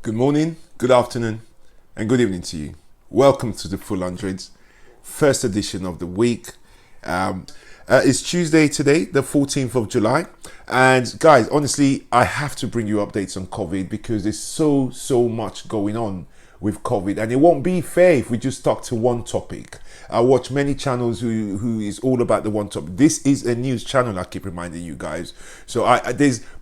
Good morning, good afternoon, and good evening to you. Welcome to the Full Hundreds, first edition of the week. It's Tuesday today, the 14th of July. And guys, honestly, I have to bring you updates on COVID because there's so much going on with COVID, and it won't be fair if we just stuck to one topic. I watch many channels who is all about the one topic. This is a news channel, I keep reminding you guys. So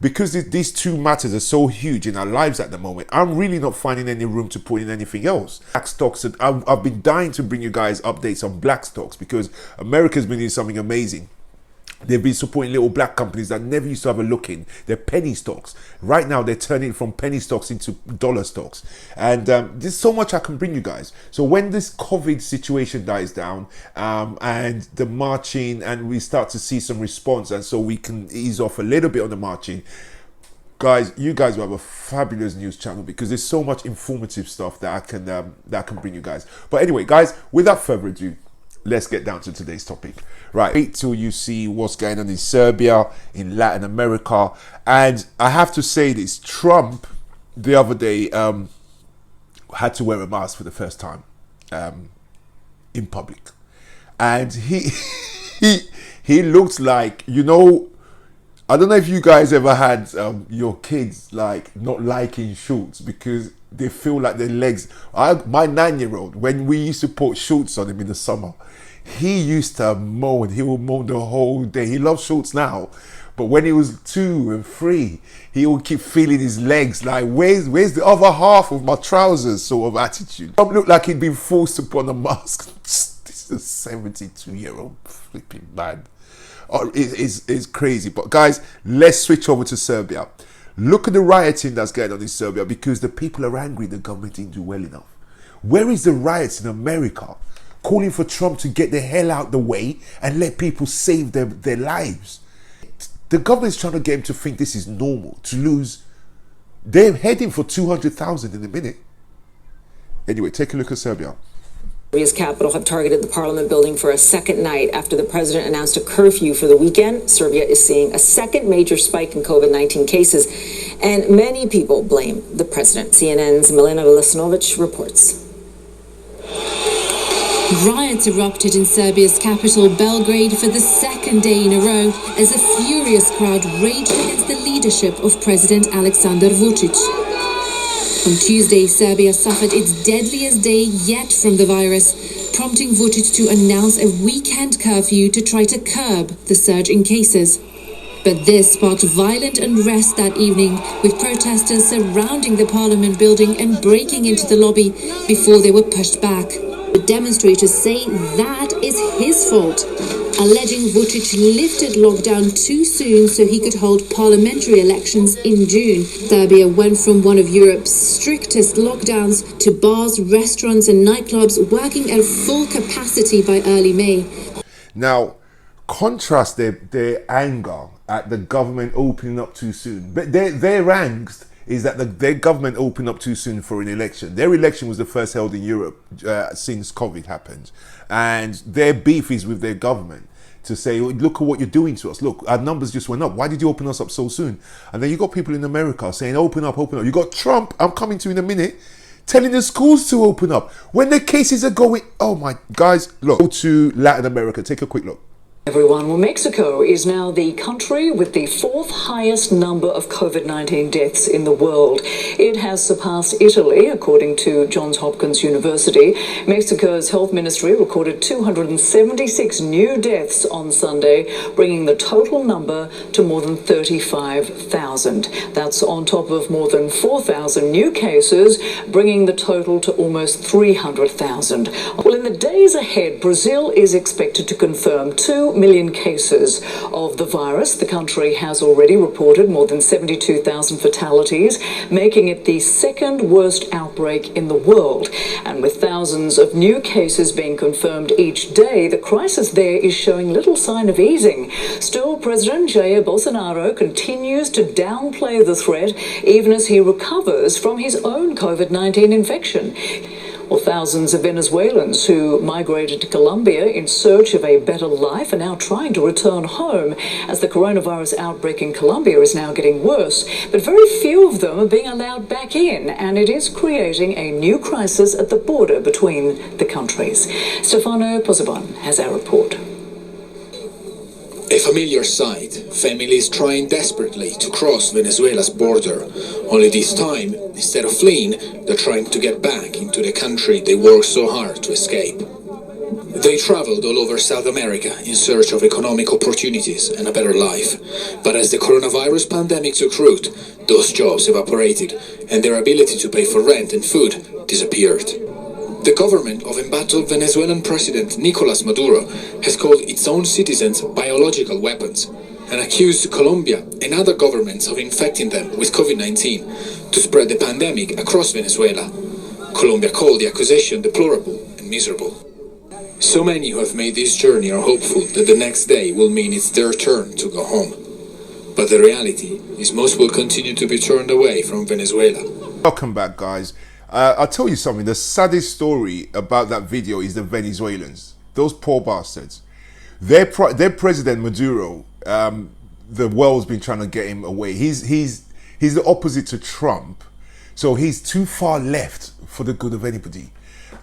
because these two matters are so huge in our lives at the moment, I'm really not finding any room to put in anything else. Black stocks, and I've been dying to bring you guys updates on black stocks because America's been doing something amazing. They've been supporting little black companies that never used to have a look in. They're penny stocks. Right now, they're turning from penny stocks into dollar stocks. And there's so much I can bring you guys. So when this COVID situation dies down and the marching and we start to see some response, and so we can ease off a little bit on the marching, guys, you guys will have a fabulous news channel because there's so much informative stuff that I can bring you guys. But anyway, guys, without further ado, let's get down to today's topic. Right, wait till you see what's going on in Serbia, in Latin America. And I have to say this, Trump the other day had to wear a mask for the first time in public. And he looks like, you know, I don't know if you guys ever had your kids like not liking shorts because they feel like their legs. My 9-year-old, when we used to put shorts on him in the summer, he used to moan. He would moan the whole day. He loves shorts now, but when he was 2 and 3, he would keep feeling his legs like, where's the other half of my trousers sort of attitude. Trump looked like he'd been forced to put on a mask. This is a 72-year-old flipping man. It's crazy. But guys, let's switch over to Serbia. Look at the rioting that's going on in Serbia because the people are angry the government didn't do well enough. Where is the riots in America calling for Trump to get the hell out the way and let people save their lives? The government's trying to get him to think this is normal, to lose. They're heading for 200,000 in a minute. Anyway, take a look at Serbia. Serbia's capital have targeted the parliament building for a second night after the president announced a curfew for the weekend. Serbia is seeing a second major spike in COVID-19 cases, and many people blame the president. CNN's Milena Velasinovic reports. Riots erupted in Serbia's capital, Belgrade, for the second day in a row as a furious crowd raged against the leadership of President Aleksandar Vučić. On Tuesday, Serbia suffered its deadliest day yet from the virus, prompting Vučić to announce a weekend curfew to try to curb the surge in cases. But this sparked violent unrest that evening, with protesters surrounding the parliament building and breaking into the lobby before they were pushed back. The demonstrators say that is his fault, alleging Vučić lifted lockdown too soon so he could hold parliamentary elections in June. Serbia went from one of Europe's strictest lockdowns to bars, restaurants and nightclubs working at full capacity by early May. Now, contrast their anger at the government opening up too soon. But their angst is that their government opened up too soon for an election. Their election was the first held in Europe since COVID happened. And their beef is with their government to say, look at what you're doing to us. Look, our numbers just went up. Why did you open us up so soon? And then you got people in America saying, open up, open up. You got Trump, I'm coming to in a minute, telling the schools to open up. When the cases are going, oh my, guys, look, go to Latin America. Take a quick look. Everyone, well, Mexico is now the country with the 4th highest number of COVID-19 deaths in the world. It has surpassed Italy, according to Johns Hopkins University. Mexico's health ministry recorded 276 new deaths on Sunday, bringing the total number to more than 35,000. That's on top of more than 4,000 new cases, bringing the total to almost 300,000. Well, in the days ahead, Brazil is expected to confirm 2 million cases of the virus. The country has already reported more than 72,000 fatalities, making it the second worst outbreak in the world. And with thousands of new cases being confirmed each day, the crisis there is showing little sign of easing. Still, President Jair Bolsonaro continues to downplay the threat, even as he recovers from his own COVID-19 infection. Well, thousands of Venezuelans who migrated to Colombia in search of a better life are now trying to return home as the coronavirus outbreak in Colombia is now getting worse. But very few of them are being allowed back in, and it is creating a new crisis at the border between the countries. Stefano Pozzebon has our report. A familiar sight, families trying desperately to cross Venezuela's border. Only this time, instead of fleeing, they're trying to get back into the country they worked so hard to escape. They traveled all over South America in search of economic opportunities and a better life. But as the coronavirus pandemic took root, those jobs evaporated and their ability to pay for rent and food disappeared. The government of embattled Venezuelan President Nicolas Maduro has called its own citizens biological weapons and accused Colombia and other governments of infecting them with COVID-19 to spread the pandemic across Venezuela. Colombia called the accusation deplorable and miserable. So many who have made this journey are hopeful that the next day will mean it's their turn to go home. But the reality is most will continue to be turned away from Venezuela. Welcome back, guys. I'll tell you something. The saddest story about that video is the Venezuelans. Those poor bastards. Their president Maduro, the world's been trying to get him away. He's the opposite to Trump. So he's too far left for the good of anybody.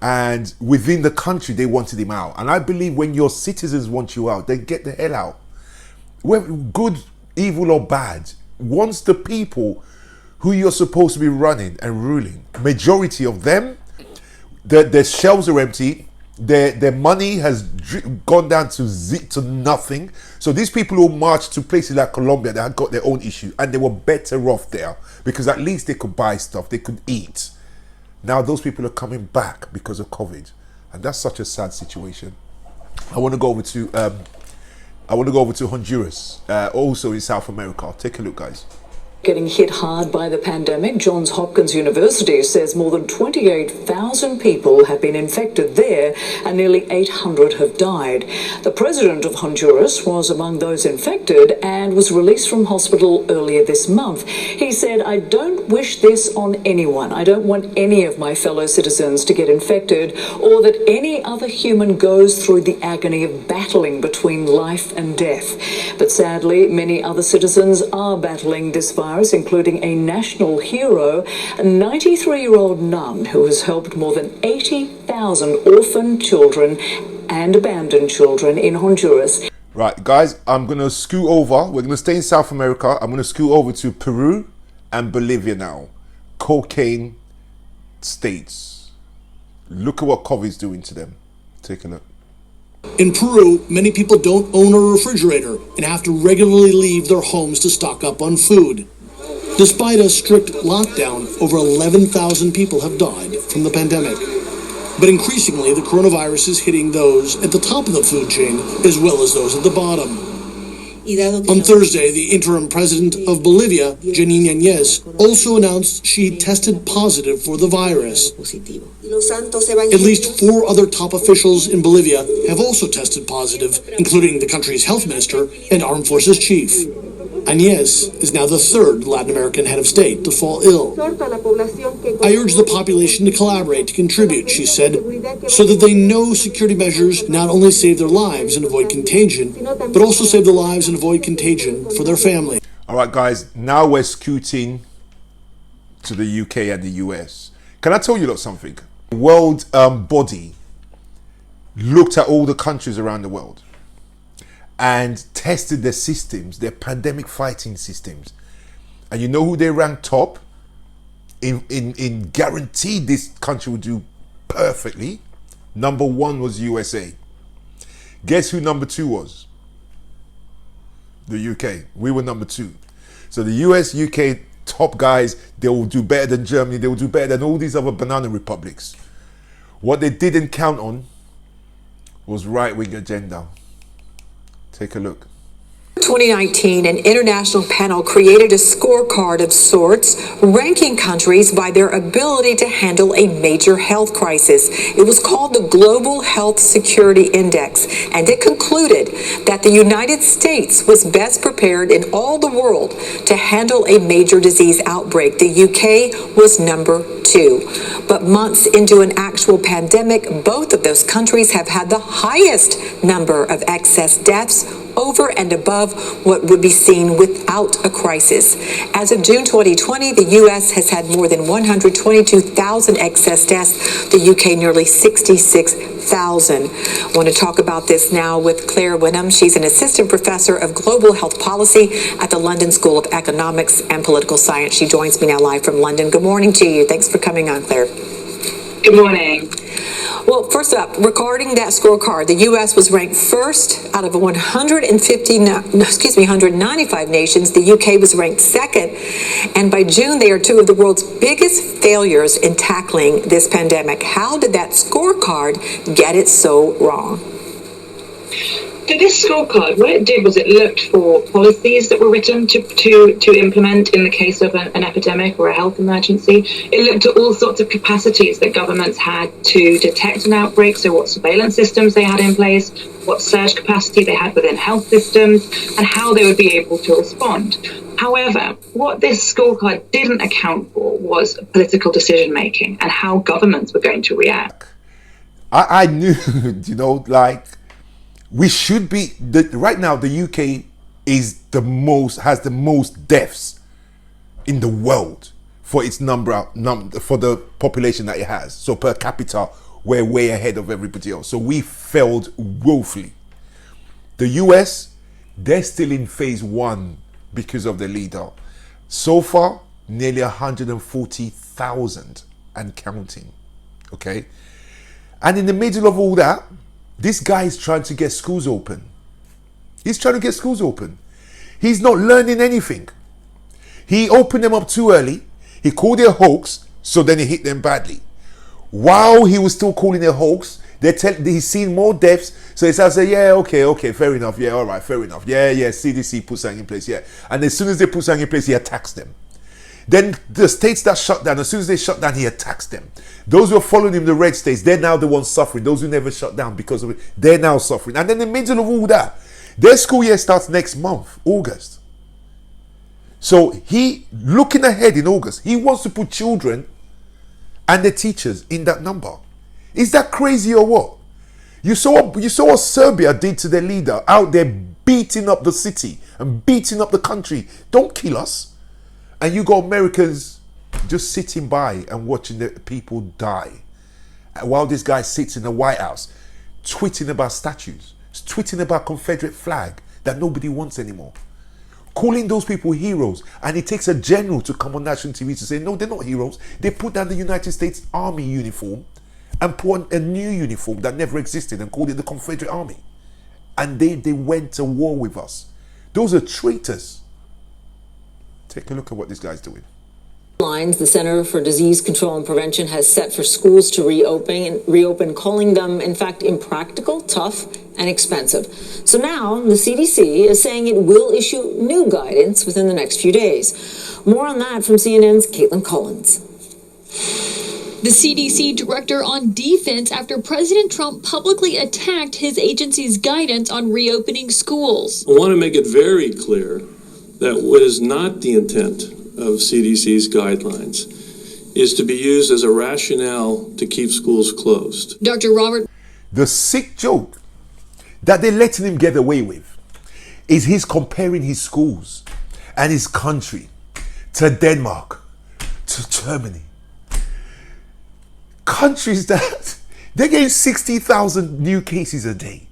And within the country, they wanted him out. And I believe when your citizens want you out, they get the hell out. Whether good, evil or bad, once the people who you're supposed to be running and ruling, majority of them, their shelves are empty, their money has gone down to nothing. So these people who marched to places like Colombia, they had got their own issue and they were better off there because at least they could buy stuff, they could eat. Now those people are coming back because of COVID, and that's such a sad situation. I want to go over to Honduras, also in South America. Take a look, guys. Getting hit hard by the pandemic, Johns Hopkins University says more than 28,000 people have been infected there and nearly 800 have died. The president of Honduras was among those infected and was released from hospital earlier this month. He said, "I don't wish this on anyone. I don't want any of my fellow citizens to get infected or that any other human goes through the agony of battling between life and death." But sadly, many other citizens are battling this virus, including a national hero, a 93-year-old nun who has helped more than 80,000 orphan children and abandoned children in Honduras. Right, guys, I'm going to scoot over. We're going to stay in South America. I'm going to scoot over to Peru and Bolivia now. Cocaine states. Look at what COVID's doing to them. Take a look. In Peru, many people don't own a refrigerator and have to regularly leave their homes to stock up on food. Despite a strict lockdown, over 11,000 people have died from the pandemic. But increasingly, the coronavirus is hitting those at the top of the food chain as well as those at the bottom. On Thursday, the interim president of Bolivia, Janine Áñez, also announced she tested positive for the virus. At least 4 other top officials in Bolivia have also tested positive, including the country's health minister and armed forces chief. Áñez is now the 3rd Latin American head of state to fall ill. "I urge the population to collaborate, to contribute," she said, "so that they know security measures not only save their lives and avoid contagion, but also save the lives and avoid contagion for their family." All right, guys, now we're scooting to the UK and the US. Can I tell you something? The world body looked at all the countries around the world and tested their systems, their pandemic fighting systems. And you know who they ranked top? In guaranteed this country would do perfectly. Number 1 was USA. Guess who number 2 was? The UK. We were number 2. So the US, UK top guys, they will do better than Germany. They will do better than all these other banana republics. What they didn't count on was right-wing agenda. Take a look. 2019, an international panel created a scorecard of sorts, ranking countries by their ability to handle a major health crisis. It was called the Global Health Security Index, and it concluded that the United States was best prepared in all the world to handle a major disease outbreak. The UK was number 2. But months into an actual pandemic, both of those countries have had the highest number of excess deaths over and above what would be seen without a crisis. As of June 2020, the U.S. has had more than 122,000 excess deaths, the UK nearly 66,000. I want to talk about this now with Claire Winham. She's an assistant professor of global health policy at the London School of Economics and Political Science. She joins me now live from London. Good morning to you. Thanks for coming on, Claire. Good morning. Well, first up, regarding that scorecard, the U.S. was ranked first out of 195 nations. The U.K. was ranked second. And by June, they are two of the world's biggest failures in tackling this pandemic. How did that scorecard get it so wrong? So this scorecard, what it did was it looked for policies that were written to implement in the case of an epidemic or a health emergency. It looked at all sorts of capacities that governments had to detect an outbreak, so what surveillance systems they had in place, what surge capacity they had within health systems, and how they would be able to respond. However, what this scorecard didn't account for was political decision-making and how governments were going to react. I knew, we should be right now. The UK has the most deaths in the world for its number for the population that it has. So per capita, we're way ahead of everybody else. So we failed woefully. The US, they're still in phase 1 because of the leader. So far, nearly 140,000 and counting. Okay, and in the middle of all that, this guy is trying to get schools open. He's trying to get schools open. He's not learning anything. He opened them up too early. He called it a hoax, so then he hit them badly. While he was still calling it a hoax, he's seen more deaths, so he starts saying, yeah, okay, fair enough, yeah, all right, fair enough. Yeah, CDC put something in place, yeah. And as soon as they put something in place, he attacks them. Then the states that shut down, as soon as they shut down, he attacks them. Those who are following him, the red states, they're now the ones suffering. Those who never shut down because of it, they're now suffering. And then in the middle of all that, their school year starts next month, August. So he, looking ahead in August, he wants to put children and the teachers in that number. Is that crazy or what? You saw what Serbia did to their leader out there beating up the city and beating up the country. Don't kill us. And you got Americans just sitting by and watching the people die. While this guy sits in the White House, tweeting about statues, tweeting about Confederate flag that nobody wants anymore. Calling those people heroes. And it takes a general to come on national TV to say, no, they're not heroes. They put down the United States Army uniform and put on a new uniform that never existed and called it the Confederate Army. And they went to war with us. Those are traitors. Take a look at what this guy's doing. The Center for Disease Control and Prevention has set for schools to reopen, calling them, in fact, impractical, tough, and expensive. So now the CDC is saying it will issue new guidance within the next few days. More on that from CNN's Caitlin Collins. The CDC director on defense after President Trump publicly attacked his agency's guidance on reopening schools. I want to make it very clear that what is not the intent of CDC's guidelines is to be used as a rationale to keep schools closed. Dr. Robert. The sick joke that they're letting him get away with is he's comparing his schools and his country to Denmark, to Germany. Countries that they're getting 60,000 new cases a day.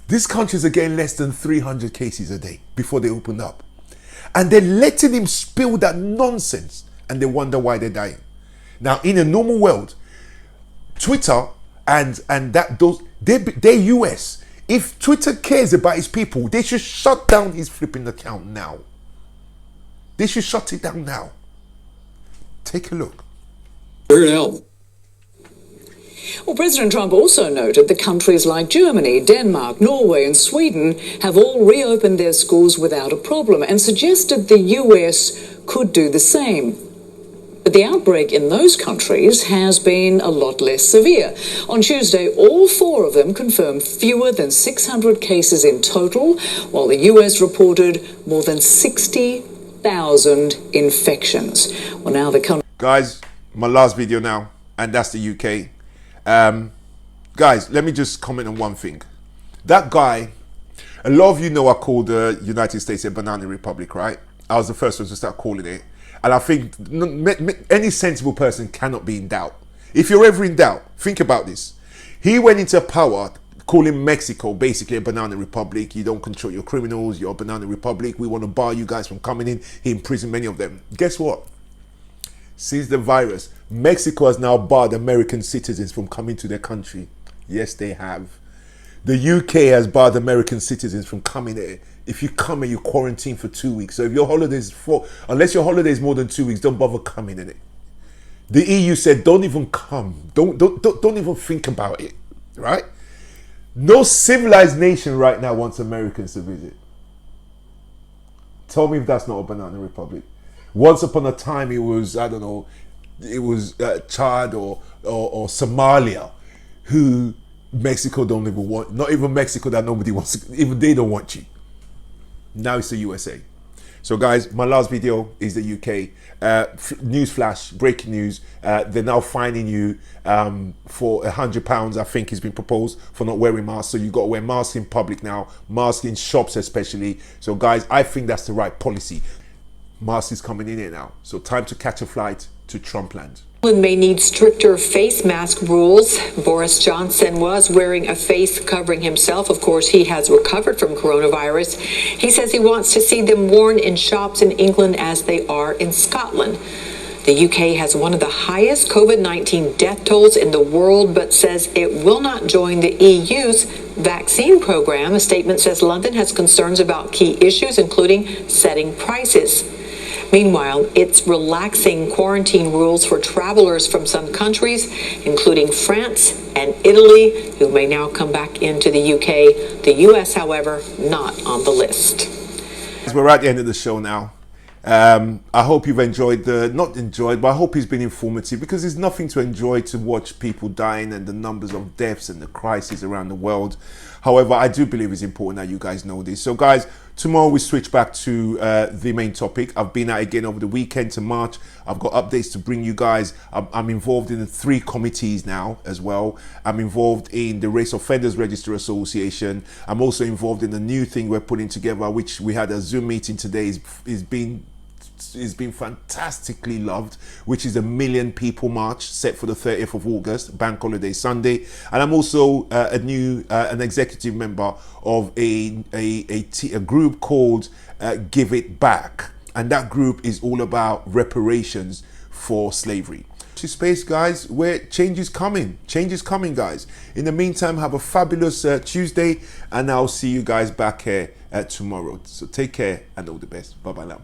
These countries are getting less than 300 cases a day before they open up. And they're letting him spill that nonsense and they wonder why they're dying. Now, in a normal world, Twitter and they're US. If Twitter cares about his people, they should shut down his flipping account now. They should shut it down now. Take a look. Here to help. Well, President Trump also noted that countries like Germany, Denmark, Norway and Sweden have all reopened their schools without a problem and suggested the US could do the same. But the outbreak in those countries has been a lot less severe. On Tuesday, all 4 of them confirmed fewer than 600 cases in total, while the US reported more than 60,000 infections. Well, now the country... Guys, my last video now, and that's the UK. Guys, let me just comment on one thing. That guy, a lot of you know I call the United States a banana republic, right? I was the first one to start calling it. And I think any sensible person cannot be in doubt. If you're ever in doubt, think about this. He went into power calling Mexico basically a banana republic. You don't control your criminals, you're a banana republic. We want to bar you guys from coming in. He imprisoned many of them. Guess what? Since the virus, Mexico has now barred American citizens from coming to their country. Yes, they have. The UK has barred American citizens from coming here. If you come here, you quarantine for 2 weeks. So if your holiday is unless your holiday is more than 2 weeks, don't bother coming in it. The EU said, don't even come. Don't even think about it, right? No civilized nation right now wants Americans to visit. Tell me if that's not a banana republic. Once upon a time, it was, I don't know, it was Chad or Somalia, who Mexico don't even want. Not even Mexico that nobody wants. Even they don't want you. Now it's the USA. So guys, my last video is the UK. News flash, breaking news. They're now fining you for £100, I think has been proposed, for not wearing masks. So you got to wear masks in public now, masks in shops especially. So guys, I think that's the right policy. Masks is coming in here now. So time to catch a flight to Trumpland. May need stricter face mask rules. Boris Johnson was wearing a face covering himself. Of course, he has recovered from coronavirus. He says he wants to see them worn in shops in England as they are in Scotland. The UK has one of the highest COVID-19 death tolls in the world, but says it will not join the EU's vaccine program. A statement says London has concerns about key issues, including setting prices. Meanwhile, it's relaxing quarantine rules for travelers from some countries, including France and Italy, who may now come back into the UK. The US, however, not on the list. We're at the end of the show now. I hope you've enjoyed not enjoyed, but I hope it's been informative, because there's nothing to enjoy to watch people dying and the numbers of deaths and the crises around the world. However, I do believe it's important that you guys know this. So guys, tomorrow we switch back to the main topic. I've been out again over the weekend to March. I've got updates to bring you guys. I'm involved in the 3 committees now as well. I'm involved in the Race Offenders Register Association. I'm also involved in the new thing we're putting together, which we had a Zoom meeting today. It's been fantastically loved, which is a 1 million people march set for the 30th of August, Bank Holiday Sunday. And I'm also an executive member of a group called Give It Back, and that group is all about reparations for slavery. To space, guys, where change is coming guys. In the meantime, have a fabulous Tuesday, and I'll see you guys back here tomorrow. So take care and all the best. Bye bye now.